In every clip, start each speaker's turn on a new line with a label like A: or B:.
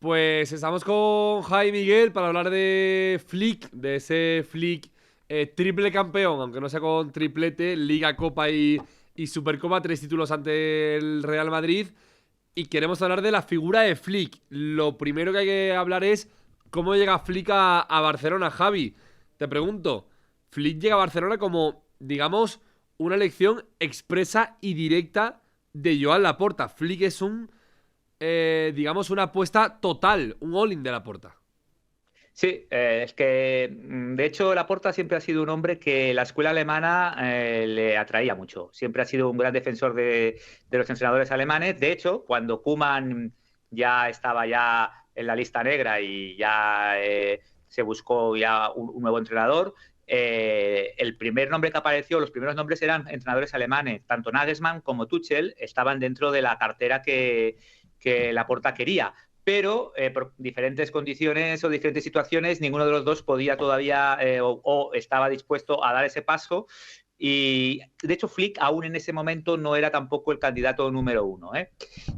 A: Pues estamos con Javi Miguel para hablar de Flick, de ese Flick triple campeón, aunque no sea con triplete, Liga, Copa y Supercopa, 3 títulos ante el Real Madrid. Y queremos hablar de la figura de Flick. Lo primero que hay que hablar es cómo llega Flick a Barcelona. Javi, te pregunto, Flick llega a Barcelona como, digamos, una elección expresa y directa de Joan Laporta. Flick es digamos, una apuesta total, un all-in de Laporta.
B: Sí, es que de hecho Laporta siempre ha sido un hombre que la escuela alemana le atraía mucho. Siempre ha sido un gran defensor de los entrenadores alemanes. De hecho, cuando Koeman ya estaba ya en la lista negra y ya se buscó ya un nuevo entrenador, el primer nombre que apareció, los primeros nombres eran entrenadores alemanes. Tanto Nagelsmann como Tuchel estaban dentro de la cartera que Laporta quería, pero por diferentes condiciones o diferentes situaciones, ninguno de los dos podía todavía o estaba dispuesto a dar ese paso. Y de hecho, Flick aún en ese momento no era tampoco el candidato número uno.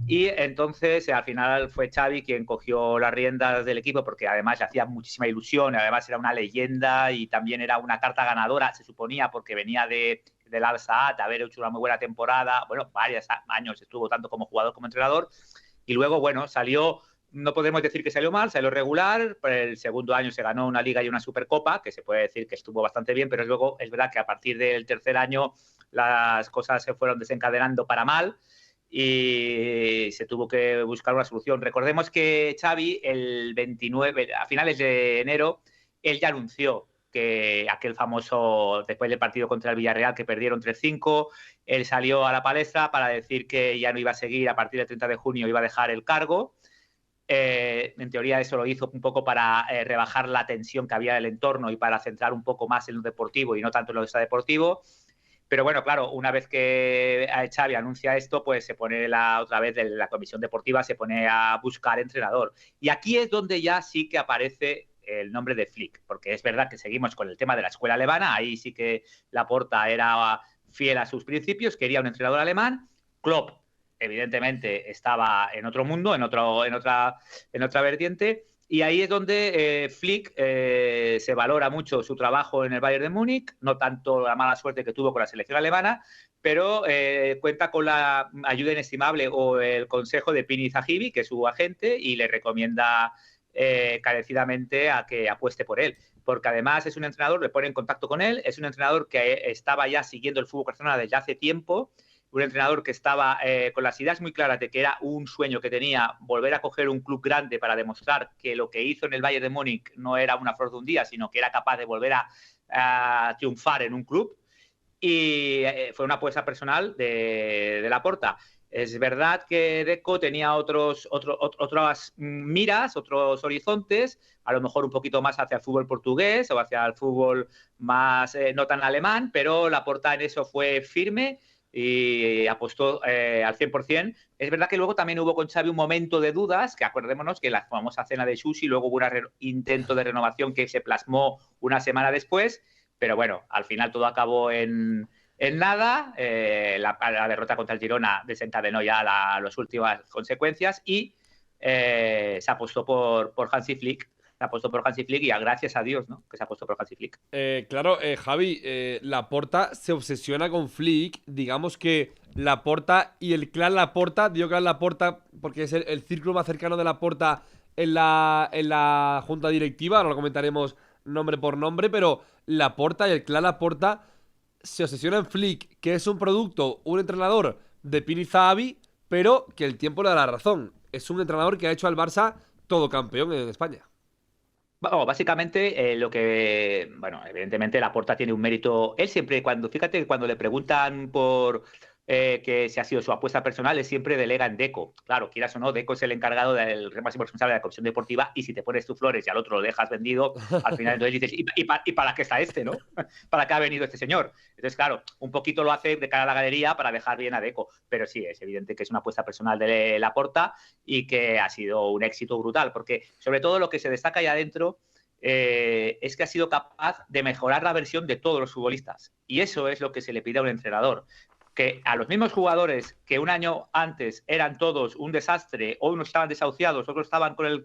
B: Y entonces al final fue Xavi quien cogió las riendas del equipo, porque además le hacía muchísima ilusión, además era una leyenda y también era una carta ganadora, se suponía, porque venía del Al Sadd, de haber hecho una muy buena temporada, bueno, varios años estuvo tanto como jugador como entrenador, y luego, bueno, salió, no podemos decir que salió mal, salió regular. Pero el segundo año se ganó una Liga y una Supercopa, que se puede decir que estuvo bastante bien, pero luego es verdad que a partir del tercer año las cosas se fueron desencadenando para mal y se tuvo que buscar una solución. Recordemos que Xavi, el 29, a finales de enero, él ya anunció que aquel famoso, después del partido contra el Villarreal, que perdieron 3-5, él salió a la palestra para decir que ya no iba a seguir a partir del 30 de junio, iba a dejar el cargo. En teoría eso lo hizo un poco para rebajar la tensión que había en el entorno y para centrar un poco más en lo deportivo y no tanto en lo extradeportivo. Pero bueno, claro, una vez que Xavi anuncia esto, pues se pone otra vez la comisión deportiva, se pone a buscar entrenador. Y aquí es donde ya sí que aparece el nombre de Flick, porque es verdad que seguimos con el tema de la escuela alemana, ahí sí que Laporta era fiel a sus principios, quería un entrenador alemán. Klopp evidentemente estaba en otro mundo, en otra vertiente, y ahí es donde Flick se valora mucho su trabajo en el Bayern de Múnich, no tanto la mala suerte que tuvo con la selección alemana, pero cuenta con la ayuda inestimable o el consejo de Pini Zahivi, que es su agente, y le recomienda carecidamente a que apueste por él. Porque además es un entrenador, le pone en contacto con él, es un entrenador que estaba ya siguiendo el fútbol Barcelona desde hace tiempo, un entrenador que estaba con las ideas muy claras de que era un sueño que tenía volver a coger un club grande para demostrar que lo que hizo en el Bayern de Múnich no era una flor de un día, sino que era capaz de volver a triunfar en un club. Y fue una apuesta personal de Laporta. Es verdad que Deco tenía otras miras, otros horizontes, a lo mejor un poquito más hacia el fútbol portugués o hacia el fútbol más no tan alemán, pero Laporta en eso fue firme y apostó al 100%. Es verdad que luego también hubo con Xavi un momento de dudas, que acordémonos que la famosa cena de sushi, luego hubo un intento de renovación que se plasmó una semana después, pero bueno, al final todo acabó en nada. La derrota contra el Girona desencadenó ya las últimas consecuencias y se apostó por Hansi Flick. Se apostó por Hansi Flick y gracias a Dios, ¿no?, que se apostó por Hansi Flick.
A: Claro, Javi, Laporta se obsesiona con Flick. Digamos que Laporta y el clan Laporta, digo clan Laporta porque es el círculo más cercano de Laporta en la junta directiva. Ahora lo comentaremos nombre por nombre, pero Laporta y el clan Laporta se obsesiona en Flick, que es un producto, un entrenador de Pini Zahavi, pero que el tiempo le da la razón. Es un entrenador que ha hecho al Barça todo campeón en España.
B: Bueno, básicamente, bueno, evidentemente Laporta tiene un mérito. Él siempre, fíjate que cuando le preguntan por que si ha sido su apuesta personal, él siempre delega en Deco. Claro, quieras o no, Deco es el encargado del máximo responsable de la comisión deportiva, y si te pones tus flores y al otro lo dejas vendido, al final entonces dices, ¿y para qué está este, no? ¿Para qué ha venido este señor? Entonces, claro, un poquito lo hace de cara a la galería para dejar bien a Deco, pero sí, es evidente que es una apuesta personal de Laporta y que ha sido un éxito brutal, porque sobre todo lo que se destaca ahí adentro es que ha sido capaz de mejorar la versión de todos los futbolistas. Y eso es lo que se le pide a un entrenador. que a los mismos jugadores que un año antes eran todos un desastre, o unos estaban desahuciados, otros estaban con el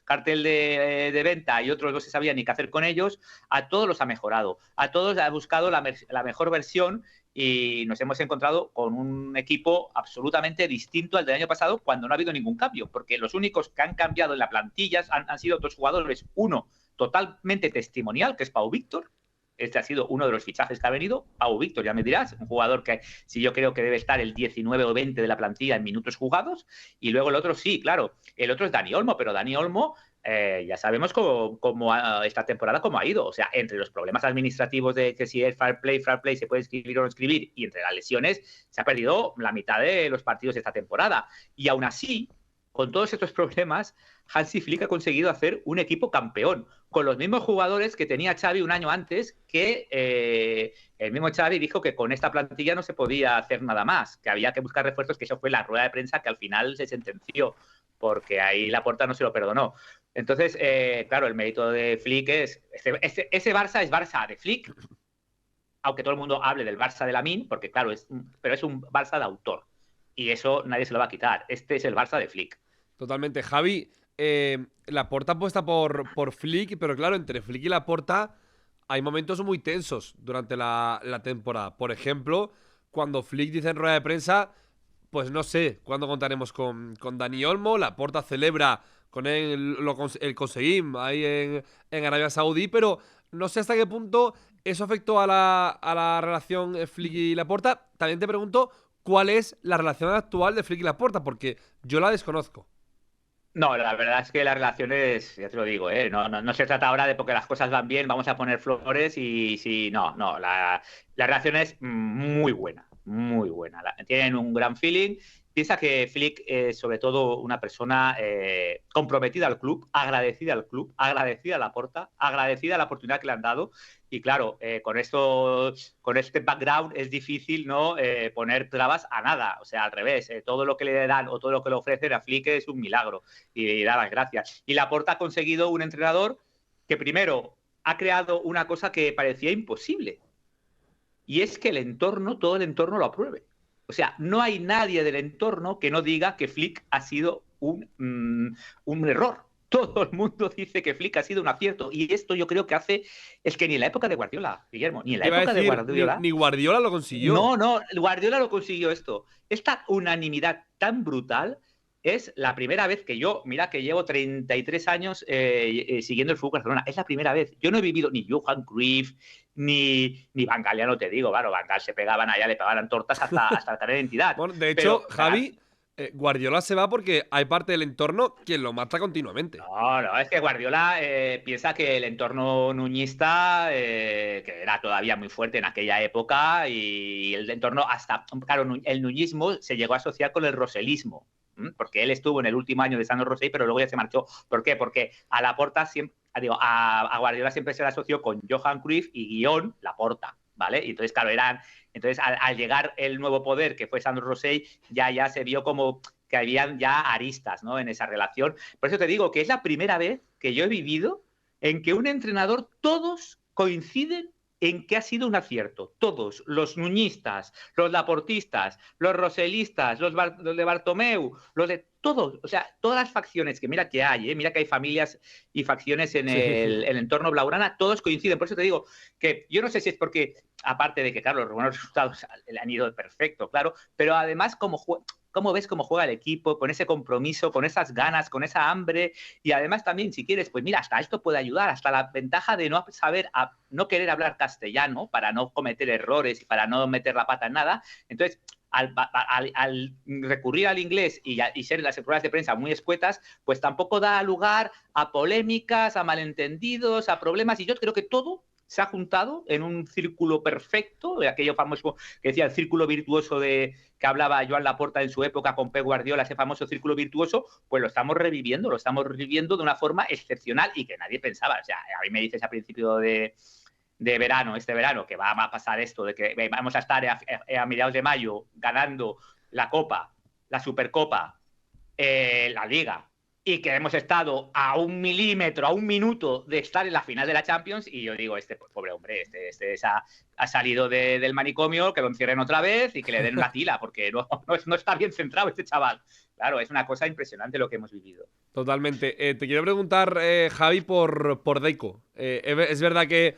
B: cartel de venta y otros no se sabía ni qué hacer con ellos, a todos los ha mejorado, a todos ha buscado la mejor versión y nos hemos encontrado con un equipo absolutamente distinto al del año pasado cuando no ha habido ningún cambio, porque los únicos que han cambiado en la plantilla han sido dos jugadores, uno totalmente testimonial, que es Pau Víctor. Este ha sido uno de los fichajes que ha venido. Pau Víctor, ya me dirás, un jugador que si yo creo que debe estar el 19 o 20 de la plantilla en minutos jugados. Y luego el otro, sí, claro, el otro es Dani Olmo, pero Dani Olmo ya sabemos cómo esta temporada cómo ha ido. O sea, entre los problemas administrativos de que si es fair play, se puede escribir o no escribir, y entre las lesiones, se ha perdido la mitad de los partidos de esta temporada. Y aún así, con todos estos problemas, Hansi Flick ha conseguido hacer un equipo campeón, con los mismos jugadores que tenía Xavi un año antes, que el mismo Xavi dijo que con esta plantilla no se podía hacer nada más, que había que buscar refuerzos, que eso fue la rueda de prensa que al final se sentenció, porque ahí Laporta no se lo perdonó. Entonces, claro, el mérito de Flick es... Ese Barça es Barça de Flick, aunque todo el mundo hable del Barça de Lamine, porque claro, pero es un Barça de autor. Y eso nadie se lo va a quitar. Este es el Barça de Flick.
A: Totalmente. Javi, Laporta apuesta por Flick, pero claro, entre Flick y Laporta hay momentos muy tensos durante la temporada. Por ejemplo, cuando Flick dice en rueda de prensa, pues no sé cuándo contaremos con Dani Olmo. Laporta celebra con él el conseguim ahí en Arabia Saudí, pero no sé hasta qué punto eso afectó a la relación Flick y Laporta. También te pregunto cuál es la relación actual de Flick y Laporta, porque yo la desconozco.
B: No, la verdad es que las relaciones, ya te lo digo, no se trata ahora de porque las cosas van bien, vamos a poner flores y si no, la relación es muy buena, muy buena. Tienen un gran feeling. Piensa que Flick es sobre todo una persona comprometida al club, agradecida a Laporta, agradecida a la oportunidad que le han dado. Y claro, con este background es difícil no poner trabas a nada. O sea, al revés, todo lo que le dan o todo lo que le ofrecen a Flick es un milagro. Y da las gracias. Y Laporta ha conseguido un entrenador que primero ha creado una cosa que parecía imposible. Y es que todo el entorno lo apruebe. O sea, no hay nadie del entorno que no diga que Flick ha sido un error. Todo el mundo dice que Flick ha sido un acierto. Y esto yo creo que es que ni en la época de Guardiola, Guillermo, ni en la época de Guardiola.
A: Ni Guardiola lo consiguió.
B: No, Guardiola lo consiguió esto. Esta unanimidad tan brutal es la primera vez que yo, mira que llevo 33 años siguiendo el fútbol Barcelona, es la primera vez. Yo no he vivido ni Johan Cruyff, ni Van Gaal, ya no te digo, claro, Van Gaal se pegaban allá, le pegaban tortas hasta tener identidad.
A: Bueno, de hecho, Javi, Guardiola se va porque hay parte del entorno quien lo mata continuamente.
B: No, es que Guardiola piensa que el entorno nuñista, que era todavía muy fuerte en aquella época, y el entorno claro, el nuñismo se llegó a asociar con el roselismo, porque él estuvo en el último año de Sandro Rosell, pero luego ya se marchó. ¿Por qué? Porque a Guardiola siempre se le asoció con Johan Cruyff y Guión Laporta, ¿vale? Y entonces, claro, al llegar el nuevo poder, que fue Sandro Rosell, ya se vio como que habían ya aristas, ¿no?, en esa relación. Por eso te digo que es la primera vez que yo he vivido en que un entrenador, todos coinciden en que ha sido un acierto. Todos, los nuñistas, los laportistas, los roselistas, los de Bartomeu, los de todos, o sea, todas las facciones que mira que hay familias y facciones en el entorno blaugrana, todos coinciden. Por eso te digo que yo no sé si es porque, aparte de que, claro, los buenos resultados le han ido perfecto, claro, pero además cómo ves cómo juega el equipo, con ese compromiso, con esas ganas, con esa hambre, y además también, si quieres, pues mira, hasta esto puede ayudar, hasta la ventaja de no querer hablar castellano para no cometer errores y para no meter la pata en nada. Entonces, al recurrir al inglés y ser las ruedas de prensa muy escuetas, pues tampoco da lugar a polémicas, a malentendidos, a problemas, y yo creo que todo se ha juntado en un círculo perfecto, de aquello famoso que decía el círculo virtuoso que hablaba Joan Laporta en su época con Pep Guardiola, ese famoso círculo virtuoso, pues lo estamos reviviendo de una forma excepcional y que nadie pensaba. O sea, a mí me dices a principio de este verano, que va a pasar esto, de que vamos a estar a mediados de mayo ganando la Copa, la Supercopa, la Liga y que hemos estado a 1 milímetro, a 1 minuto de estar en la final de la Champions, y yo digo, este pobre hombre, este ha salido del manicomio, que lo encierren otra vez y que le den una tila, porque no está bien centrado este chaval. Claro, es una cosa impresionante lo que hemos vivido.
A: Totalmente. Te quiero preguntar, Javi, por Deco. Es verdad que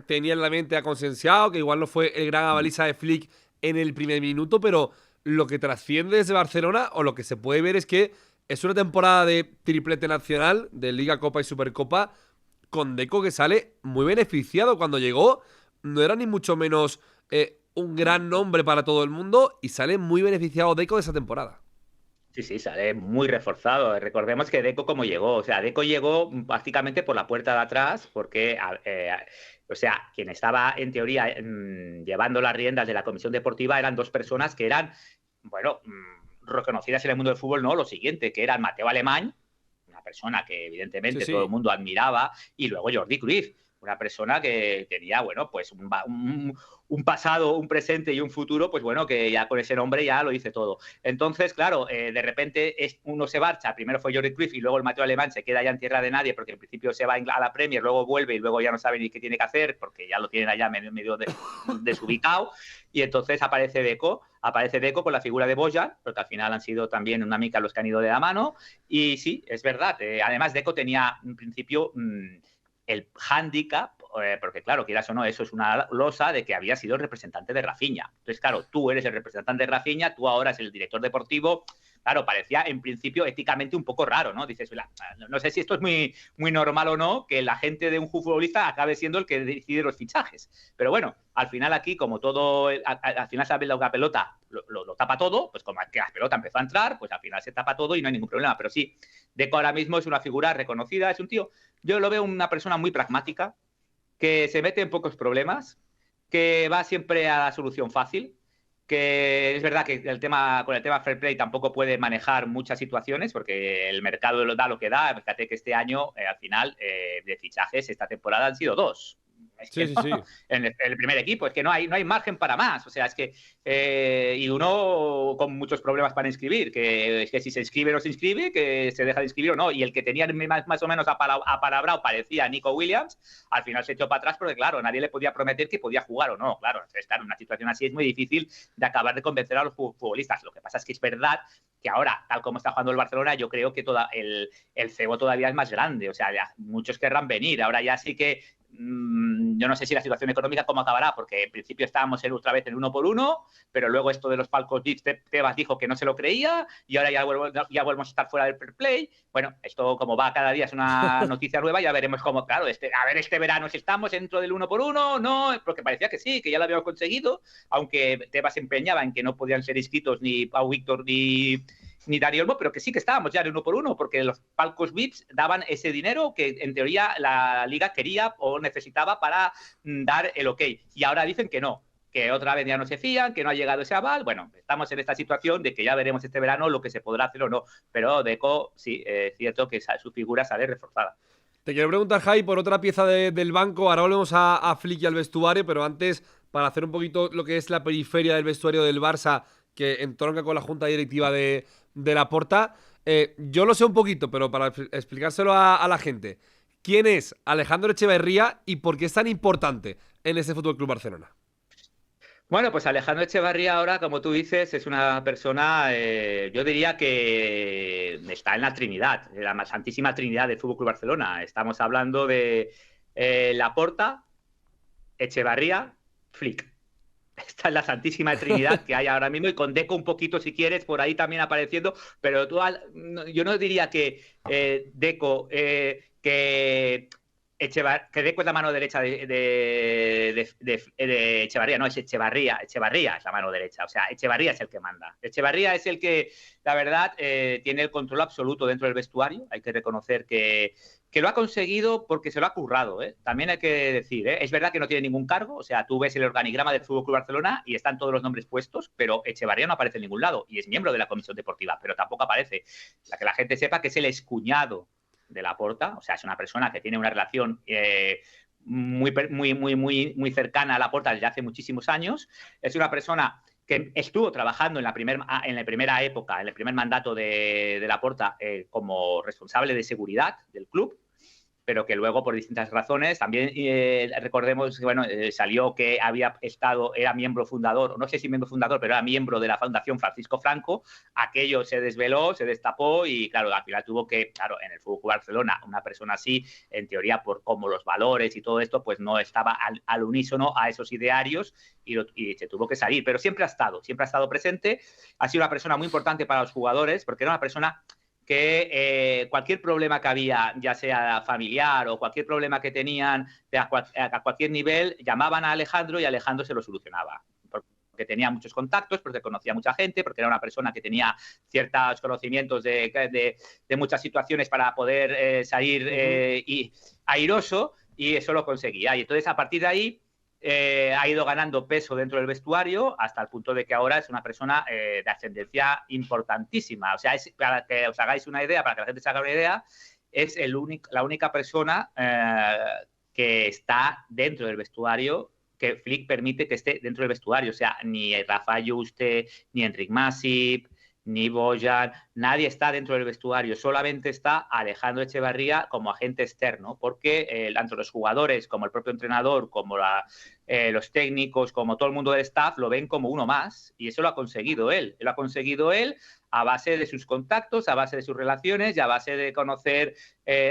A: tenía en la mente a Consensiao, que igual no fue el gran avaliza de Flick en el primer minuto, pero lo que trasciende desde Barcelona, o lo que se puede ver, es que es una temporada de triplete nacional, de Liga, Copa y Supercopa, con Deco que sale muy beneficiado. Cuando llegó, no era ni mucho menos un gran nombre para todo el mundo, y sale muy beneficiado Deco de esa temporada.
B: Sí, sale muy reforzado. Recordemos que Deco cómo llegó. O sea, Deco llegó prácticamente por la puerta de atrás, porque, o sea, quien estaba en teoría llevando las riendas de la comisión deportiva eran dos personas que eran, bueno, reconocidas en el mundo del fútbol, no, lo siguiente, que eran Mateo Alemany, una persona que evidentemente todo el mundo admiraba, y luego Jordi Cruyff, una persona que tenía, bueno, pues un pasado, un presente y un futuro, pues bueno, que ya con ese nombre ya lo dice todo. Entonces, claro, de repente uno se marcha, primero fue Jordi Cruyff y luego el Mateo Alemany se queda ya en tierra de nadie, porque en principio se va a la Premier, luego vuelve y luego ya no sabe ni qué tiene que hacer, porque ya lo tienen allá medio desubicado, y entonces aparece Deco con la figura de Bojan, porque al final han sido también una mica los que han ido de la mano, y sí, es verdad, además Deco tenía en principio el hándicap, porque claro, quieras o no, eso es una losa de que había sido el representante de Rafinha. Entonces, claro, tú eres el representante de Rafinha, tú ahora eres el director deportivo. Claro, parecía en principio éticamente un poco raro, ¿no? Dices, no sé si esto es muy normal o no, que el agente de un futbolista acabe siendo el que decide los fichajes. Pero bueno, al final aquí, como todo, al final sabe la pelota, lo tapa todo, pues como que la pelota empezó a entrar, pues al final se tapa todo y no hay ningún problema. Pero sí, Deco ahora mismo es una figura reconocida, es un tío, yo lo veo una persona muy pragmática, que se mete en pocos problemas, que va siempre a la solución fácil, que es verdad que con el tema fair play tampoco puede manejar muchas situaciones porque el mercado lo da lo que da. Fíjate que este año, al final, de fichajes, esta temporada han sido 2. Es que
A: Sí.
B: en el primer equipo, es que no hay margen para más. O sea, es que. Y uno con muchos problemas para inscribir, que es que si se inscribe o no se inscribe, que se deja de inscribir o no. Y el que tenía más o menos apalabrado parecía Nico Williams, al final se echó para atrás porque, claro, nadie le podía prometer que podía jugar o no. Claro, estar en una situación así es muy difícil de acabar de convencer a los futbolistas. Lo que pasa es que es verdad que ahora, tal como está jugando el Barcelona, yo creo que el cebo todavía es más grande. O sea, ya muchos querrán venir. Ahora ya sí que yo no sé si la situación económica cómo acabará, porque en principio estábamos otra vez en 1 por 1, pero luego esto de los palcos VIPs, Tebas dijo que no se lo creía y ahora ya volvemos a estar fuera del fair play. Bueno, esto como va cada día es una noticia nueva, ya veremos cómo, claro, este verano si estamos dentro del 1 por 1, no, porque parecía que sí, que ya lo habíamos conseguido, aunque Tebas se empeñaba en que no podían ser inscritos ni Pau Víctor ni Dani Olmo, pero que sí que estábamos ya en 1 por 1, porque los palcos VIPs daban ese dinero que en teoría la Liga quería o necesitaba para dar el ok. Y ahora dicen que no, que otra vez ya no se fían, que no ha llegado ese aval. Bueno, estamos en esta situación de que ya veremos este verano lo que se podrá hacer o no. Pero Deco, sí, es cierto que su figura sale reforzada.
A: Te quiero preguntar, Jai, por otra pieza del banco. Ahora volvemos a Flick y al vestuario, pero antes, para hacer un poquito lo que es la periferia del vestuario del Barça, que entronca con la junta directiva de Laporta. Yo lo sé un poquito, pero para explicárselo a la gente. ¿Quién es Alejandro Echeverría y por qué es tan importante en ese Fútbol Club Barcelona?
B: Bueno, pues Alejandro Echevarría ahora, como tú dices, es una persona, yo diría que está en la Trinidad, en la santísima Trinidad del Fútbol Club Barcelona. Estamos hablando de Laporta, Echevarría, Flick. Esta es la santísima Trinidad que hay ahora mismo, y con Deco un poquito, si quieres, por ahí también apareciendo, pero yo no diría que Deco, que Deco es la mano derecha de Echevarría, no, es Echevarría es la mano derecha, o sea, Echevarría es el que manda. Echevarría es el que, la verdad, tiene el control absoluto dentro del vestuario. Hay que reconocer que lo ha conseguido porque se lo ha currado, ¿eh? También hay que decir, ¿eh? Es verdad que no tiene ningún cargo, o sea, tú ves el organigrama del FC Barcelona y están todos los nombres puestos, pero Echevarría no aparece en ningún lado y es miembro de la comisión deportiva, pero tampoco aparece. Que la gente sepa que es el excuñado de Laporta, o sea, es una persona que tiene una relación muy cercana a Laporta desde hace muchísimos años. Es una persona que estuvo trabajando en la primera época, en el primer mandato de Laporta, como responsable de seguridad del club, pero que luego por distintas razones, también recordemos que bueno, salió que era miembro fundador, no sé si miembro fundador, pero era miembro de la Fundación Francisco Franco. Aquello se desveló, se destapó y claro, al final tuvo que, claro, en el Fútbol Club Barcelona, una persona así, en teoría por cómo los valores y todo esto, pues no estaba al unísono a esos idearios y se tuvo que salir, pero siempre ha estado presente, ha sido una persona muy importante para los jugadores, porque era una persona que cualquier problema que había, ya sea familiar o cualquier problema que tenían a cualquier nivel, llamaban a Alejandro y Alejandro se lo solucionaba. Porque tenía muchos contactos, porque conocía a mucha gente, porque era una persona que tenía ciertos conocimientos de muchas situaciones para poder salir airoso, y eso lo conseguía. Y entonces, a partir de ahí, ha ido ganando peso dentro del vestuario hasta el punto de que ahora es una persona de ascendencia importantísima. O sea, para que os hagáis una idea, para que la gente se haga una idea, es la única persona que está dentro del vestuario, que Flick permite que esté dentro del vestuario. O sea, ni Rafa Juste, ni Enric Masip, ni Bojan, nadie está dentro del vestuario, solamente está Alejandro Echevarría como agente externo, porque tanto los jugadores como el propio entrenador, como los técnicos, como todo el mundo del staff lo ven como uno más, y eso lo ha conseguido él. Lo ha conseguido él a base de sus contactos, a base de sus relaciones y a base de conocer,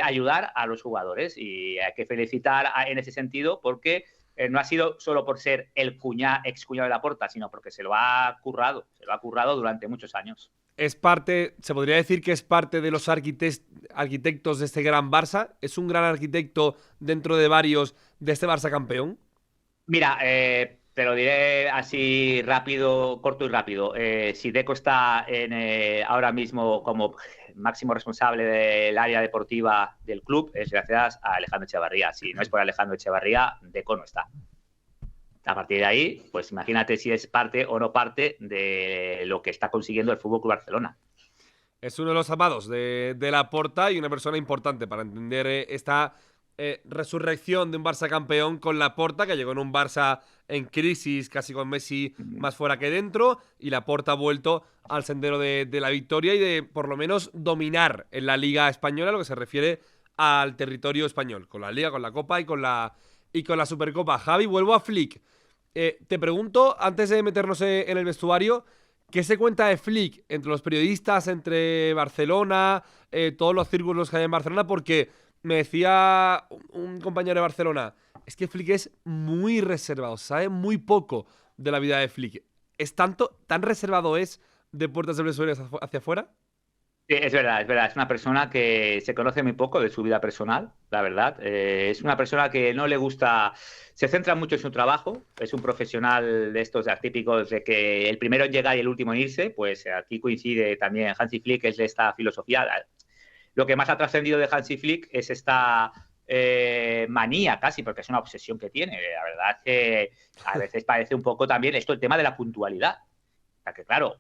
B: ayudar a los jugadores. Y hay que felicitar en ese sentido porque no ha sido solo por ser el ex cuñado de Laporta, sino porque se lo ha currado durante muchos años.
A: Es parte, se podría decir que es parte de los arquitectos de este gran Barça. ¿Es un gran arquitecto dentro de varios de este Barça campeón?
B: Mira, te lo diré así rápido, corto y rápido. Si Deco está ahora mismo como máximo responsable del área deportiva del club, es gracias a Alejandro Echevarría. Si no es por Alejandro Echevarría, Deco no está. A partir de ahí, pues imagínate si es parte o no parte de lo que está consiguiendo el Fútbol Club Barcelona.
A: Es uno de los amados de Laporta y una persona importante para entender esta resurrección de un Barça campeón con Laporta, que llegó en un Barça en crisis, casi con Messi más fuera que dentro, y Laporta ha vuelto al sendero de la victoria y de por lo menos dominar en la Liga Española lo que se refiere al territorio español, con la Liga, con la Copa y con la Supercopa. Javi, vuelvo a Flick. Te pregunto, antes de meternos en el vestuario, ¿qué se cuenta de Flick entre los periodistas, entre Barcelona, todos los círculos que hay en Barcelona? Porque me decía un compañero de Barcelona, es que Flick es muy reservado, sabe muy poco de la vida de Flick. ¿Tan reservado es de puertas del vestuario hacia afuera?
B: Sí, es verdad, es una persona que se conoce muy poco de su vida personal, la verdad. Es una persona que no le gusta, se centra mucho en su trabajo, es un profesional de estos típicos de que el primero en llegar y el último en irse, pues aquí coincide también Hansi Flick, es de esta filosofía. Lo que más ha trascendido de Hansi Flick es esta manía casi, porque es una obsesión que tiene. La verdad es que a veces parece un poco también esto el tema de la puntualidad. Que claro,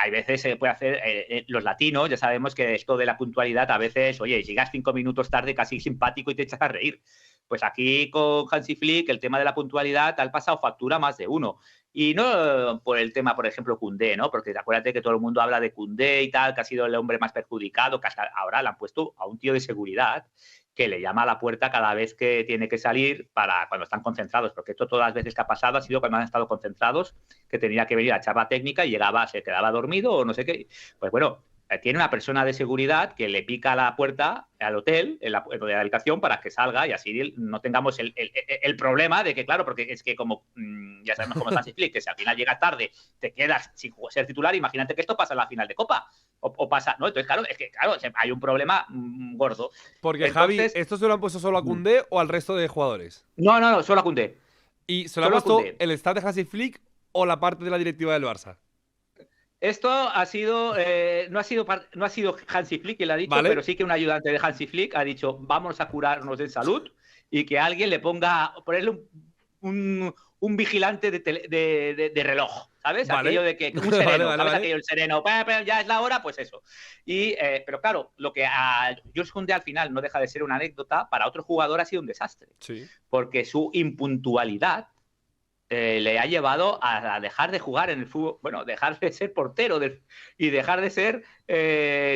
B: hay veces se puede hacer, los latinos ya sabemos que esto de la puntualidad a veces, oye, llegas 5 minutos tarde casi simpático y te echas a reír. Pues aquí con Hansi Flick el tema de la puntualidad ha pasado factura más de uno. Y no por el tema, por ejemplo, Koundé, ¿no? Porque acuérdate que todo el mundo habla de Koundé y tal, que ha sido el hombre más perjudicado, que hasta ahora le han puesto a un tío de seguridad que le llama a la puerta cada vez que tiene que salir para cuando están concentrados, porque esto todas las veces que ha pasado ha sido cuando han estado concentrados, que tenía que venir a charla técnica y llegaba, se quedaba dormido o no sé qué. Pues bueno, tiene una persona de seguridad que le pica la puerta al hotel, en la habitación, para que salga y así no tengamos el problema de que, claro, porque es que como ya sabemos cómo es Hansi Flick, que si al final llegas tarde, te quedas sin ser titular, imagínate que esto pasa en la final de Copa. O pasa, ¿no? Entonces, claro, es que claro, hay un problema gordo.
A: Porque, entonces, Javi, ¿esto se lo han puesto solo a Koundé o al resto de jugadores?
B: No, solo a Koundé.
A: ¿Y se lo ha puesto el staff de Hansi Flick o la parte de la directiva del Barça?
B: Esto ha sido, no ha sido Hansi Flick quien lo ha dicho, ¿vale? Pero sí que un ayudante de Hansi Flick ha dicho, vamos a curarnos en salud y que alguien le ponerle un vigilante de reloj, ¿sabes? ¿Vale? Aquello de que un sereno, ¿sabes? Vale. Aquello el sereno, ya es la hora, pues eso. Pero claro, lo que a Jules Koundé al final no deja de ser una anécdota, para otro jugador ha sido un desastre.
A: Sí.
B: Porque su impuntualidad le ha llevado a dejar de jugar en el fútbol, bueno, dejar de ser portero y dejar de ser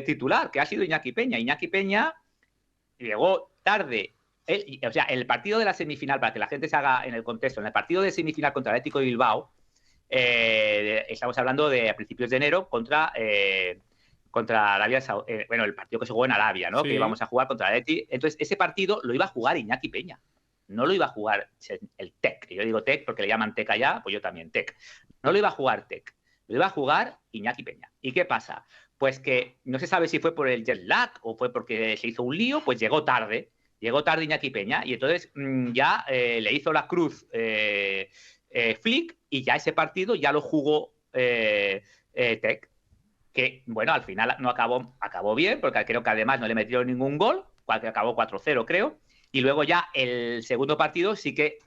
B: titular, que ha sido Iñaki Peña. Iñaki Peña llegó tarde. O sea, el partido de la semifinal, para que la gente se haga en el contexto, en el partido de semifinal contra el Atlético de Bilbao, estamos hablando de a principios de enero contra Arabia Saudí, bueno, el partido que se jugó en Arabia, ¿no?
A: Sí.
B: Que íbamos a jugar contra el Atleti. Entonces, ese partido lo iba a jugar Iñaki Peña. No lo iba a jugar el Tec. Yo digo Tec porque le llaman Tec allá, pues yo también, Tec. No lo iba a jugar Tec. Lo iba a jugar Iñaki Peña. ¿Y qué pasa? Pues que no se sabe si fue por el jet lag o fue porque se hizo un lío, pues llegó tarde. Llegó tarde Iñaki Peña y entonces ya le hizo la cruz Flick y ya ese partido ya lo jugó Tec. Que, bueno, al final no acabó bien, porque creo que además no le metieron ningún gol, que acabó 4-0, creo. Y luego ya el segundo partido sí que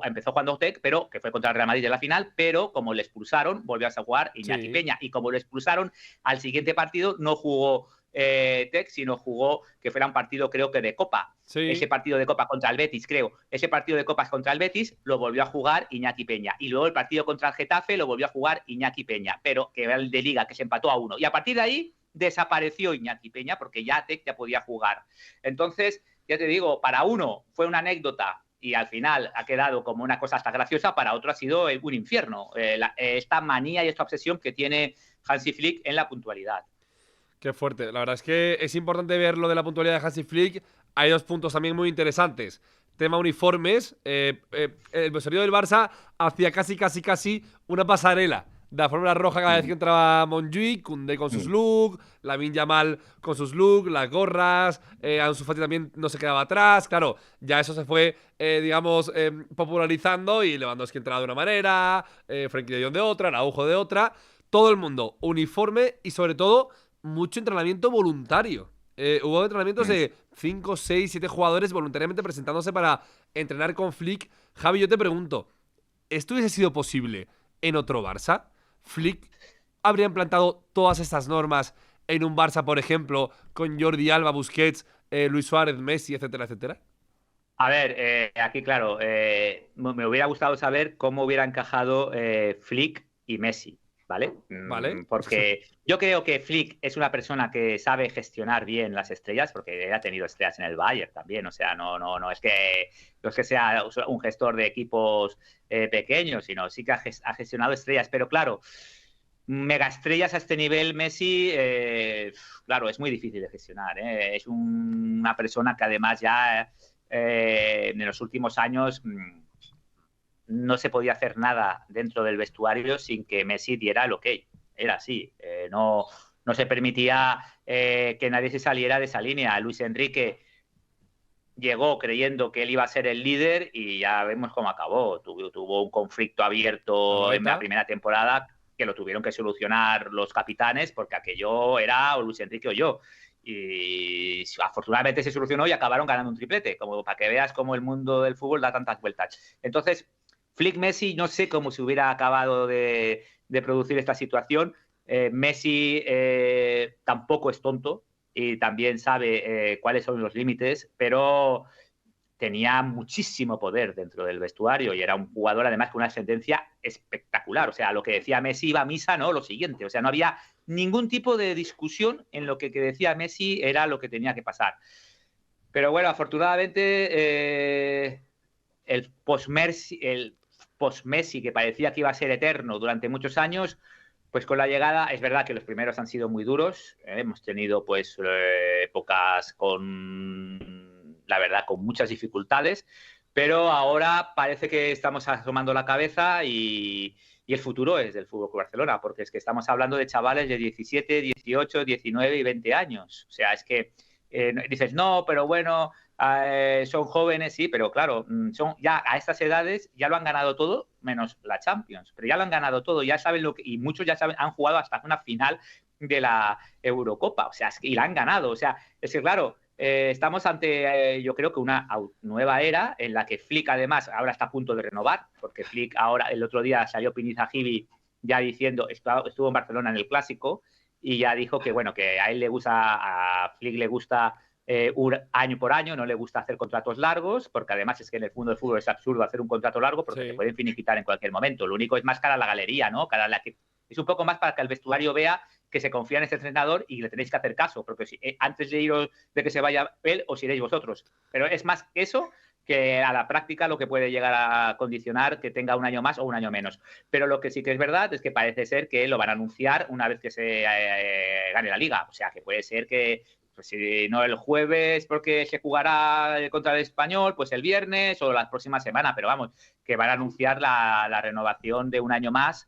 B: empezó jugando Tec, pero que fue contra el Real Madrid en la final, pero como le expulsaron, volvió a jugar Iñaki Peña. Y como lo expulsaron, al siguiente partido no jugó Tec, sino jugó, que fuera un partido creo que de Copa. Sí. Ese partido de Copa contra el Betis, creo. Ese partido de Copas contra el Betis lo volvió a jugar Iñaki Peña. Y luego el partido contra el Getafe lo volvió a jugar Iñaki Peña, pero que era el de Liga, que se empató a 1. Y a partir de ahí desapareció Iñaki Peña, porque ya Tec ya podía jugar. Entonces, ya te digo, para uno fue una anécdota y al final ha quedado como una cosa hasta graciosa, para otro ha sido un infierno. Esta manía y esta obsesión que tiene Hansi Flick en la puntualidad.
A: Qué fuerte. La verdad es que es importante ver lo de la puntualidad de Hansi Flick. Hay dos puntos también muy interesantes. Tema uniformes. El vestuario del Barça hacía casi una pasarela de la fórmula roja cada vez que entraba Montjuic, Koundé con sus looks, Lamine Yamal con sus looks, las gorras, Ansu Fati también no se quedaba atrás. Claro, ya eso se fue, popularizando y Lewandowski entraba de una manera, Frenkie de Jong de otra, Araujo de otra. Todo el mundo uniforme y sobre todo mucho entrenamiento voluntario. Hubo entrenamientos de 5, 6, 7 jugadores voluntariamente presentándose para entrenar con Flick. Javi, yo te pregunto, ¿esto hubiese sido posible en otro Barça? ¿Flick habría implantado todas estas normas en un Barça, por ejemplo, con Jordi Alba, Busquets, Luis Suárez, Messi, etcétera, etcétera?
B: A ver, aquí claro, me hubiera gustado saber cómo hubiera encajado Flick y Messi. ¿Vale? Porque yo creo que Flick es una persona que sabe gestionar bien las estrellas, porque ha tenido estrellas en el Bayern también, o sea, no es que sea un gestor de equipos pequeños, sino sí que ha gestionado estrellas, pero claro, megaestrellas a este nivel Messi, claro, es muy difícil de gestionar, es una persona que además ya en los últimos años no se podía hacer nada dentro del vestuario sin que Messi diera el ok. Era así. No se permitía que nadie se saliera de esa línea. Luis Enrique llegó creyendo que él iba a ser el líder y ya vemos cómo acabó. Tuvo un conflicto abierto en la primera temporada que lo tuvieron que solucionar los capitanes, porque aquello era o Luis Enrique o yo. Y afortunadamente se solucionó y acabaron ganando un triplete, como para que veas cómo el mundo del fútbol da tantas vueltas. Entonces, Flick Messi, no sé cómo se hubiera acabado de producir esta situación. Messi tampoco es tonto y también sabe cuáles son los límites, pero tenía muchísimo poder dentro del vestuario y era un jugador además con una ascendencia espectacular. O sea, lo que decía Messi iba a misa, ¿no? Lo siguiente. O sea, no había ningún tipo de discusión en lo que decía Messi era lo que tenía que pasar. Pero bueno, afortunadamente el post-Messi, que parecía que iba a ser eterno durante muchos años, pues con la llegada, es verdad que los primeros han sido muy duros. Hemos tenido pues épocas con, la verdad, con muchas dificultades, pero ahora parece que estamos asomando la cabeza y el futuro es del Fútbol Club Barcelona, porque es que estamos hablando de chavales de 17, 18, 19 y 20 años. O sea, es que dices, no, pero bueno, son jóvenes, sí, pero claro, son ya a estas edades ya lo han ganado todo, menos la Champions, pero ya lo han ganado todo, ya saben lo que, y muchos ya saben, han jugado hasta una final de la Eurocopa, o sea, es que, y la han ganado, o sea, es que claro, estamos ante, yo creo que una nueva era en la que Flick además ahora está a punto de renovar, porque Flick ahora, el otro día salió Pinizagivi ya diciendo, estuvo en Barcelona en el Clásico, y ya dijo que bueno, que a él le gusta, a Flick le gusta año por año, no le gusta hacer contratos largos, porque además es que en el mundo del fútbol es absurdo hacer un contrato largo porque te pueden finiquitar en cualquier momento. Lo único es más cara a la galería, ¿no? Es un poco más para que el vestuario vea que se confía en este entrenador y le tenéis que hacer caso, porque antes de iros de que se vaya él, os iréis vosotros. Pero es más eso que a la práctica lo que puede llegar a condicionar que tenga un año más o un año menos. Pero lo que sí que es verdad es que parece ser que lo van a anunciar una vez que se gane la Liga. O sea, que puede ser que, pues, si no el jueves porque se jugará contra el Español, pues el viernes o la próxima semana. Pero vamos, que van a anunciar la renovación de un año más,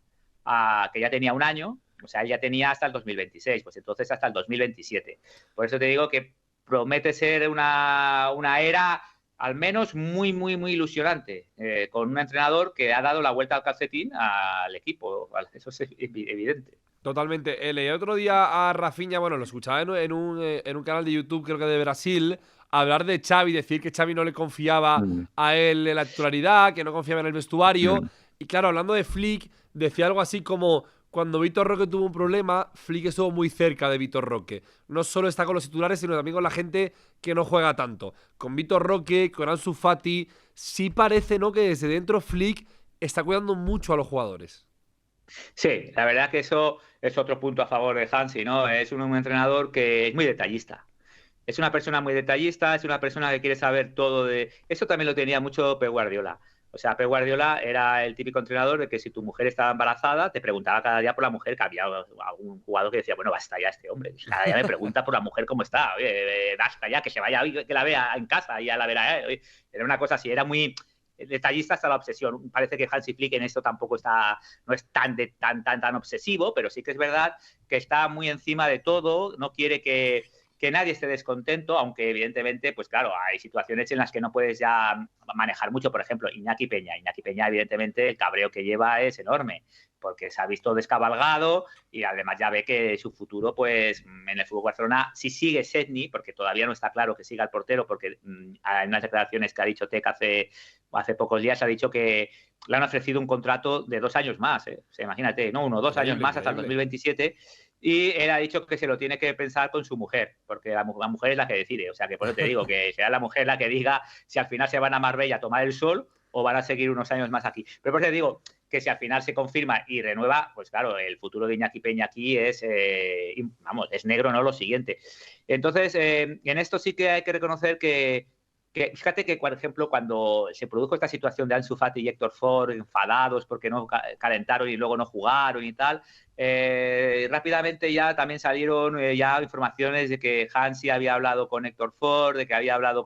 B: que ya tenía un año. O sea, él ya tenía hasta el 2026, pues entonces hasta el 2027. Por eso te digo que promete ser una era al menos muy, muy, muy ilusionante, con un entrenador que ha dado la vuelta al calcetín al equipo. Eso es evidente.
A: Totalmente. Leí otro día a Rafinha, bueno, lo escuchaba en un canal de YouTube, creo que de Brasil, hablar de Xavi, decir que Xavi no le confiaba a él en la titularidad, que no confiaba en el vestuario. Y claro, hablando de Flick, decía algo así como: cuando Vitor Roque tuvo un problema, Flick estuvo muy cerca de Vitor Roque. No solo está con los titulares, sino también con la gente que no juega tanto. Con Vitor Roque, con Ansu Fati, sí parece, ¿no?, que desde dentro Flick está cuidando mucho a los jugadores.
B: Sí, la verdad que eso es otro punto a favor de Hansi, ¿no? Es un entrenador que es muy detallista. Es una persona muy detallista, es una persona que quiere saber todo de... Eso también lo tenía mucho Pep Guardiola. O sea, Pep Guardiola era el típico entrenador de que si tu mujer estaba embarazada, te preguntaba cada día por la mujer, que había algún jugador que decía, bueno, basta ya este hombre, cada día me pregunta por la mujer cómo está, oye, basta ya, que se vaya, que la vea en casa y ya la verá. Era una cosa así, era muy detallista hasta la obsesión. Parece que Hansi Flick en esto tampoco está, no es tan obsesivo, pero sí que es verdad que está muy encima de todo, no quiere que nadie esté descontento, aunque evidentemente, pues claro, hay situaciones en las que no puedes ya manejar mucho. Por ejemplo, Iñaki Peña, evidentemente, el cabreo que lleva es enorme, porque se ha visto descabalgado y además ya ve que su futuro, pues en el Fútbol Barcelona, si sigue Sedni, porque todavía no está claro que siga el portero, porque hay unas declaraciones que ha dicho Tec hace pocos días, ha dicho que le han ofrecido un contrato de 2 años más, ¿eh? O sea, imagínate, no 1, 2 años más hasta el 2027. Y él ha dicho que se lo tiene que pensar con su mujer, porque la mujer es la que decide. O sea, que por eso te digo que será la mujer la que diga si al final se van a Marbella a tomar el sol o van a seguir unos años más aquí. Pero por eso te digo que si al final se confirma y renueva, pues claro, el futuro de Iñaki Peña aquí es, vamos, es negro, no lo siguiente. Entonces, en esto sí que hay que reconocer que fíjate que, por ejemplo, cuando se produjo esta situación de Ansu Fati y Héctor Ford enfadados porque no calentaron y luego no jugaron y tal, rápidamente ya también salieron ya informaciones de que Hansi había hablado con Héctor Ford, de que había hablado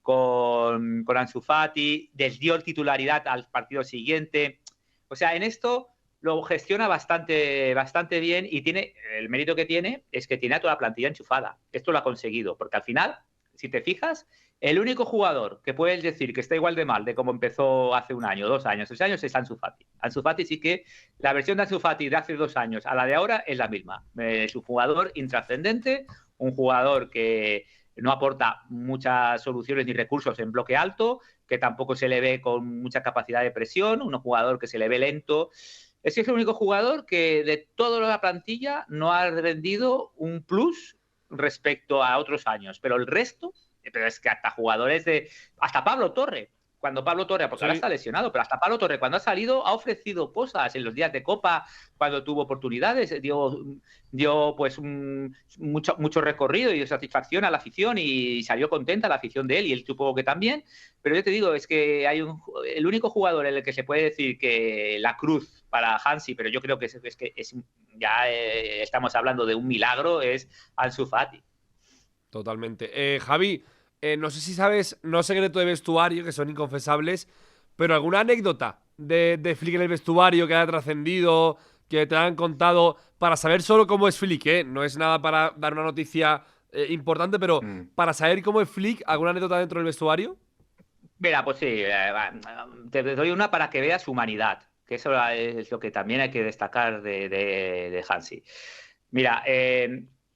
B: con Ansu Fati, les dio titularidad al partido siguiente. O sea, en esto lo gestiona bastante bien y tiene el mérito que tiene es que tiene a toda la plantilla enchufada. Esto lo ha conseguido, porque al final, si te fijas, el único jugador que puedes decir que está igual de mal de como empezó hace un año, 2 años, 3 años es Ansu Fati. Ansu Fati sí que la versión de Ansu Fati de hace 2 años a la de ahora es la misma. Es un jugador intrascendente, un jugador que no aporta muchas soluciones ni recursos en bloque alto, que tampoco se le ve con mucha capacidad de presión, un jugador que se le ve lento. Es el único jugador que de toda la plantilla no ha rendido un plus respecto a otros años, pero el resto, pero es que hasta jugadores hasta Pablo Torre, cuando Pablo Torre, porque ahora está lesionado, pero hasta Pablo Torre cuando ha salido ha ofrecido cosas en los días de Copa, cuando tuvo oportunidades, dio pues mucho recorrido y satisfacción a la afición y salió contenta la afición de él y él supongo que también, pero yo te digo, es que hay el único jugador en el que se puede decir que la cruz para Hansi, pero yo creo que ya estamos hablando de un milagro, es Ansu Fati.
A: Totalmente. Javi, no sé si sabes, no secreto de vestuario, que son inconfesables, pero alguna anécdota de Flick en el vestuario que haya trascendido, que te hayan contado, para saber solo cómo es Flick, ¿eh? No es nada para dar una noticia importante, pero para saber cómo es Flick, ¿alguna anécdota dentro del vestuario?
B: Mira, pues sí, te doy una para que veas su humanidad, que eso es lo que también hay que destacar de Hansi. Mira,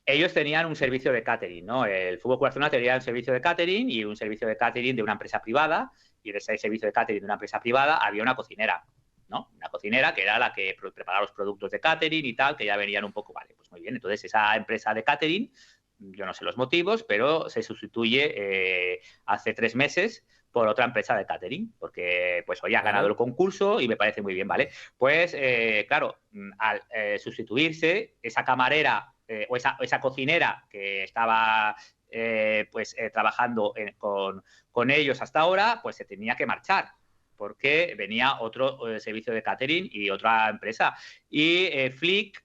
B: ellos tenían un servicio de catering, ¿no? El Fútbol Club Barcelona tenía un servicio de catering y un servicio de catering de una empresa privada, y en ese servicio de catering de una empresa privada había una cocinera, ¿no? Una cocinera que era la que preparaba los productos de catering y tal, que ya venían un poco, vale, pues muy bien. Entonces esa empresa de catering yo no sé los motivos, pero se sustituye hace 3 meses por otra empresa de catering, porque pues hoy ha ganado el concurso y me parece muy bien, ¿vale? Pues claro, al sustituirse, esa camarera o esa cocinera que estaba trabajando con ellos hasta ahora, pues se tenía que marchar porque venía otro servicio de catering y otra empresa. Y Flick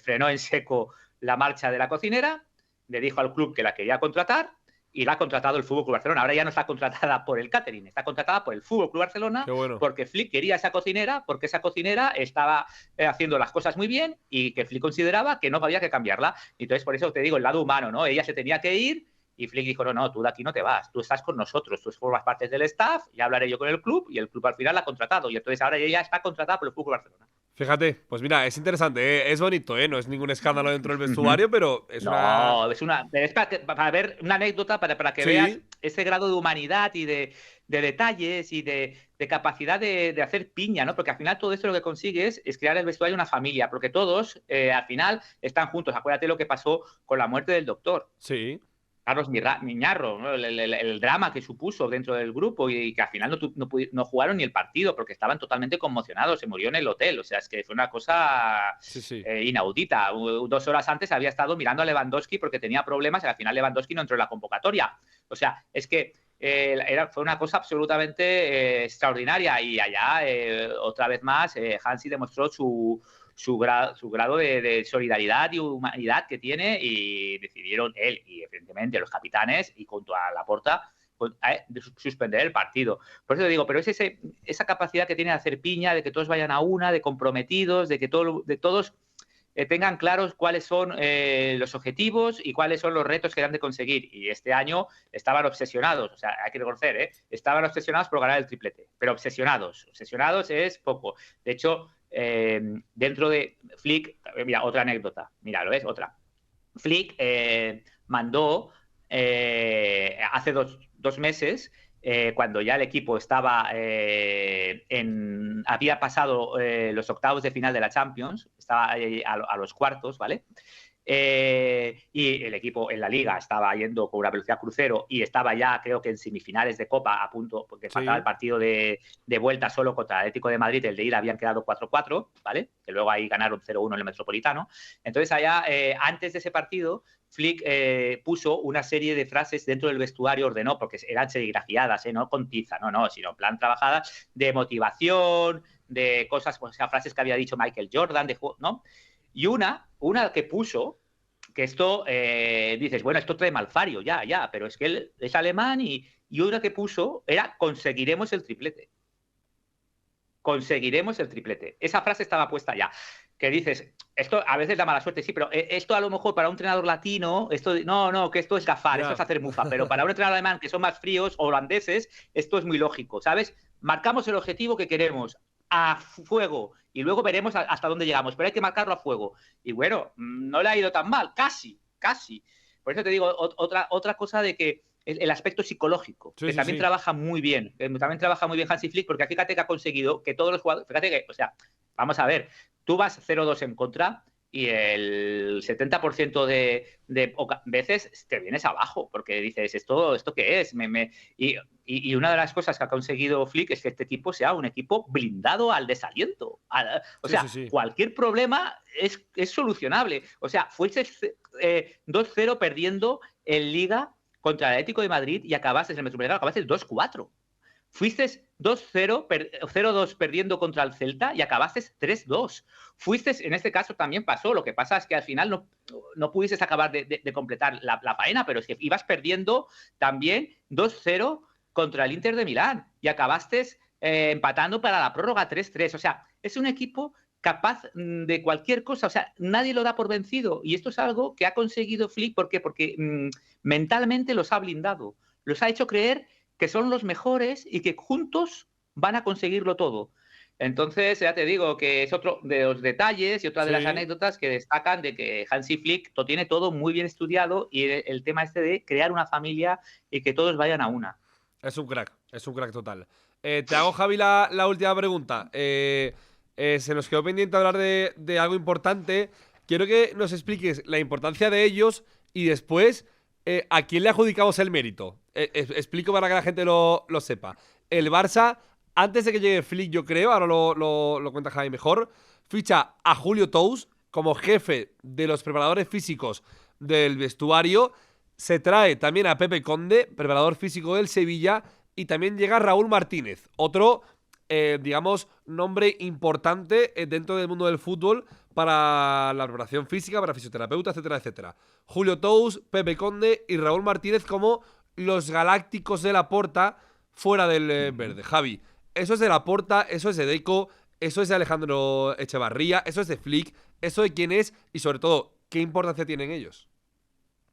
B: frenó en seco la marcha de la cocinera, le dijo al club que la quería contratar y la ha contratado el Fútbol Club Barcelona. Ahora ya no está contratada por el catering, está contratada por el Fútbol Club Barcelona.
A: Qué bueno.
B: Porque Flick quería esa cocinera, porque esa cocinera estaba haciendo las cosas muy bien y que Flick consideraba que no había que cambiarla. Entonces, por eso te digo, el lado humano, ¿no? Ella se tenía que ir y Flick dijo, no, tú de aquí no te vas, tú estás con nosotros, tú formas parte del staff, ya hablaré yo con el club y el club al final la ha contratado. Y entonces ahora ella está contratada por el Fútbol Club Barcelona.
A: Fíjate, pues mira, es interesante, ¿eh? Es bonito, ¿eh? No es ningún escándalo dentro del vestuario, pero es
B: es para ver una anécdota, para que veas ese grado de humanidad y de detalles y de capacidad de hacer piña, ¿no? Porque al final todo esto lo que consigues es crear el vestuario una familia, porque todos al final están juntos. Acuérdate lo que pasó con la muerte del doctor.
A: Sí.
B: Carlos Miñarro, ¿no? El drama que supuso dentro del grupo y que al final no jugaron ni el partido porque estaban totalmente conmocionados, se murió en el hotel, o sea, es que fue una cosa inaudita. 2 horas antes había estado mirando a Lewandowski porque tenía problemas y al final Lewandowski no entró en la convocatoria. O sea, es que fue una cosa absolutamente extraordinaria y allá, otra vez más, Hansi demostró su grado de solidaridad y humanidad que tiene y decidieron él y evidentemente los capitanes y junto a Laporta de suspender el partido. Por eso te digo, pero es esa capacidad que tiene de hacer piña, de que todos vayan a una, de comprometidos, de que todos tengan claros cuáles son los objetivos y cuáles son los retos que han de conseguir. Y este año estaban obsesionados, o sea, hay que reconocer, estaban obsesionados por ganar el triplete, pero obsesionados es poco. De hecho, dentro de Flick, mira, otra anécdota, mira, lo ves, otra. Flick mandó hace dos meses, cuando ya el equipo había pasado los octavos de final de la Champions, estaba a los cuartos, ¿vale? Y el equipo en la Liga estaba yendo con una velocidad crucero y estaba ya, creo que en semifinales de Copa a punto, porque faltaba el partido de vuelta solo contra el Atlético de Madrid, el de ida habían quedado 4-4, ¿vale? Que luego ahí ganaron 0-1 en el Metropolitano. Entonces allá, antes de ese partido, Flick puso una serie de frases dentro del vestuario, ordenó, porque eran serigrafiadas, no con tiza, no, sino en plan trabajadas, de motivación, de cosas, o sea, frases que había dicho Michael Jordan, ¿no? Y una que puso, que esto, dices, bueno, esto trae malfario, ya, pero es que él es alemán y una que puso era conseguiremos el triplete. Conseguiremos el triplete. Esa frase estaba puesta ya. Que dices, esto a veces da mala suerte, sí, pero esto a lo mejor para un entrenador latino, que esto es gafar, esto es hacer mufa, pero para un entrenador alemán que son más fríos, o holandeses, esto es muy lógico, ¿sabes? Marcamos el objetivo que queremos a fuego y luego veremos hasta dónde llegamos, pero hay que marcarlo a fuego. Y bueno, no le ha ido tan mal, casi. Por eso te digo, otra cosa de que el aspecto psicológico, que también trabaja muy bien, Hansi Flick, porque fíjate que ha conseguido que todos los jugadores, fíjate que, o sea, vamos a ver, tú vas 0-2 en contra y el 70% de veces te vienes abajo porque dices, ¿esto qué es? Y una de las cosas que ha conseguido Flick es que este equipo sea un equipo blindado al desaliento. Cualquier problema es solucionable. O sea, fuiste 2-0 perdiendo en Liga contra el Atlético de Madrid y acabaste en el Metropolitano, acabaste 2-4. Fuiste 0-2 perdiendo contra el Celta y acabaste 3-2. Fuiste, en este caso también pasó, lo que pasa es que al final no pudiste acabar de completar la faena, pero es que ibas perdiendo también 2-0 contra el Inter de Milán y acabaste empatando para la prórroga 3-3. O sea, es un equipo capaz de cualquier cosa, o sea, nadie lo da por vencido y esto es algo que ha conseguido Flick. ¿Por qué? Porque mentalmente los ha blindado, los ha hecho creer que son los mejores y que juntos van a conseguirlo todo. Entonces, ya te digo que es otro de los detalles y otra de las anécdotas que destacan de que Hansi Flick lo tiene todo muy bien estudiado y el tema de crear una familia y que todos vayan a una.
A: Es un crack total. Te hago, Javi, la última pregunta. Se nos quedó pendiente hablar de algo importante. Quiero que nos expliques la importancia de ellos Y después, ¿a quién le adjudicamos el mérito? Explico para que la gente lo sepa. El Barça, antes de que llegue Flick, yo creo, ahora lo cuenta Javi mejor, ficha a Julio Tous como jefe de los preparadores físicos del vestuario. Se trae también a Pepe Conde, preparador físico del Sevilla, y también llega Raúl Martínez, otro, digamos, nombre importante dentro del mundo del fútbol para la preparación física, para fisioterapeuta, etcétera, etcétera. Julio Tous, Pepe Conde y Raúl Martínez como los galácticos de Laporta fuera del verde. Javi, eso es de Laporta, eso es de Deco, eso es de Alejandro Echevarría, eso es de Flick, eso de quién es y sobre todo, ¿qué importancia tienen ellos?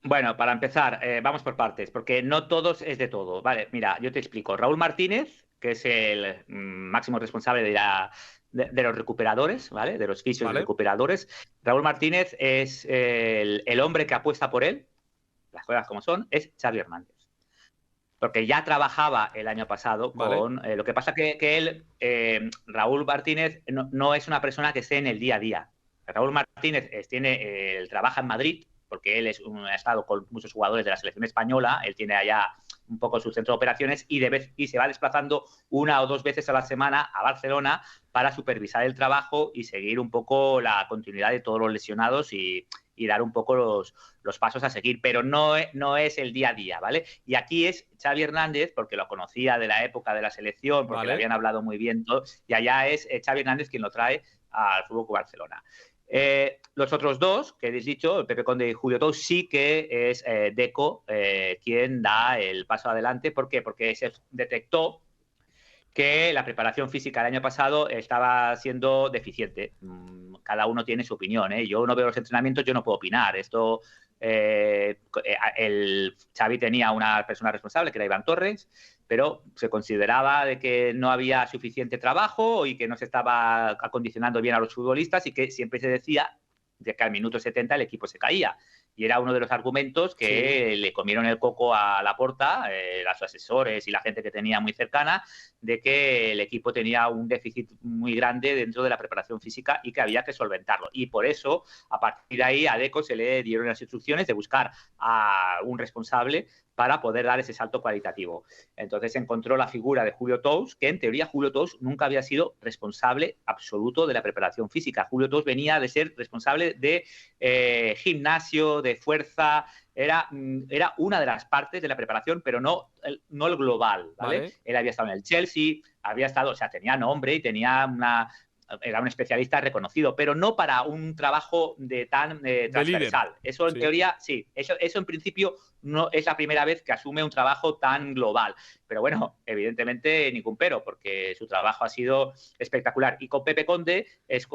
B: Bueno, para empezar, vamos por partes, porque no todos es de todo. Vale, mira, yo te explico. Raúl Martínez, que es el máximo responsable de los recuperadores, ¿vale? De los fisios
A: ¿Vale?
B: recuperadores. Raúl Martínez es el hombre que apuesta por él, las cosas como son, es Xavi Hernández. Porque ya trabajaba el año pasado
A: ¿Vale?
B: con... lo que pasa que él, Raúl Martínez, no es una persona que esté en el día a día. Raúl Martínez trabaja en Madrid, porque él ha estado con muchos jugadores de la selección española, él tiene allá un poco su centro de operaciones y se va desplazando 1 o 2 veces a la semana a Barcelona para supervisar el trabajo y seguir un poco la continuidad de todos los lesionados y dar un poco los pasos a seguir, pero no es el día a día, ¿vale? Y aquí es Xavi Hernández, porque lo conocía de la época de la selección, porque le
A: ¿Vale?
B: habían hablado muy bien, todo, y allá es Xavi Hernández quien lo trae al Fútbol Club Barcelona. Los otros dos que habéis dicho, Pepe Conde y Julio Tous, sí que es Deco quien da el paso adelante. ¿Por qué? Porque se detectó que la preparación física el año pasado estaba siendo deficiente. Cada uno tiene su opinión, ¿eh? Yo no veo los entrenamientos, yo no puedo opinar. Esto, el Xavi tenía una persona responsable, que era Iván Torres, pero se consideraba de que no había suficiente trabajo y que no se estaba acondicionando bien a los futbolistas y que siempre se decía de que al minuto 70 el equipo se caía. Y era uno de los argumentos que
A: Sí.
B: le comieron el coco a Laporta, los asesores y la gente que tenía muy cercana, de que el equipo tenía un déficit muy grande dentro de la preparación física y que había que solventarlo. Y por eso, a partir de ahí, a Deco se le dieron las instrucciones de buscar a un responsable para poder dar ese salto cualitativo. Entonces encontró la figura de Julio Tous, que en teoría Julio Tous nunca había sido responsable absoluto de la preparación física. Julio Tous venía de ser responsable de gimnasio, de fuerza, era una de las partes de la preparación, pero no el global, ¿vale?
A: ¿Vale?
B: Él había estado en el Chelsea, había estado, o sea, tenía nombre y era un especialista reconocido, pero no para un trabajo tan
A: De líder.
B: transversal. Eso en
A: Sí.
B: teoría, sí, eso en principio no es la primera vez que asume un trabajo tan global. Pero bueno, evidentemente ningún pero, porque su trabajo ha sido espectacular. Y con Pepe Conde es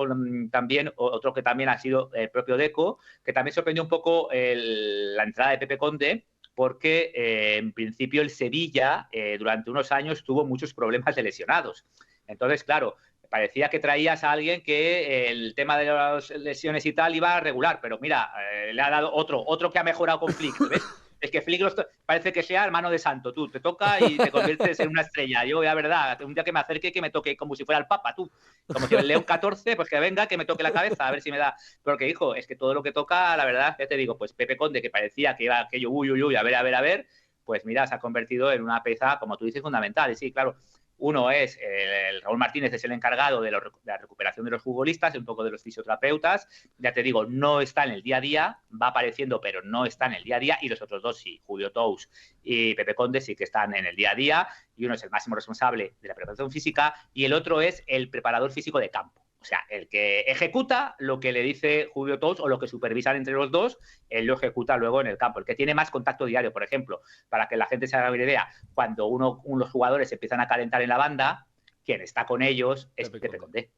B: también otro que también ha sido el propio Deco, que también sorprendió un poco la entrada de Pepe Conde, porque en principio el Sevilla durante unos años tuvo muchos problemas de lesionados. Entonces, claro, parecía que traías a alguien que el tema de las lesiones y tal iba a regular, pero mira, le ha dado otro que ha mejorado con Flick, ¿ves? Es que Flick parece que sea hermano de santo, tú, te toca y te conviertes en una estrella. Yo, la verdad, un día que me acerque, que me toque como si fuera el Papa, tú. Como si el León 14, pues que venga, que me toque la cabeza, a ver si me da. Porque, hijo, es que todo lo que toca, la verdad, ya te digo, pues Pepe Conde, que parecía que iba aquello, uy, a ver, pues mira, se ha convertido en una pieza, como tú dices, fundamental. Y sí, claro, uno es, el Raúl Martínez es el encargado de la recuperación de los futbolistas, un poco de los fisioterapeutas. Ya te digo, no está en el día a día, va apareciendo, pero no está en el día a día. Y los otros dos sí, Julio Tous y Pepe Conde sí que están en el día a día. Y uno es el máximo responsable de la preparación física y el otro es el preparador físico de campo. O sea, el que ejecuta lo que le dice Julio Tous o lo que supervisan entre los dos, él lo ejecuta luego en el campo. El que tiene más contacto diario, por ejemplo, para que la gente se haga una idea, cuando los jugadores empiezan a calentar en la banda, quien está con ellos es Pepe Conde.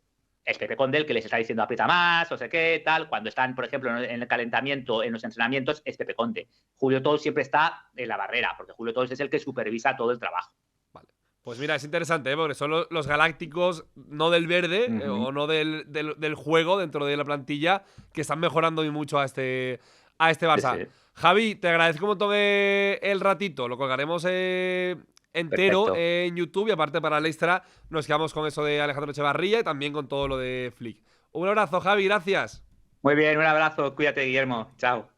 B: Es Pepe Conde el que les está diciendo aprieta más, o sé qué, tal. Cuando están, por ejemplo, en el calentamiento, en los entrenamientos, es Pepe Conde. Julio Tous siempre está en la barrera, porque Julio Tous es el que supervisa todo el trabajo.
A: Vale. Pues mira, es interesante, ¿eh? Porque son los galácticos, no del verde, o no del juego dentro de la plantilla, que están mejorando muy mucho a este Barça.
B: Sí.
A: Javi, te agradezco un montón el ratito. Lo colgaremos entero
B: Perfecto.
A: en YouTube y aparte para el extra nos quedamos con eso de Alejandro Echevarría y también con todo lo de Flick. Un abrazo, Javi, gracias.
B: Muy bien, un abrazo, cuídate, Guillermo. Chao.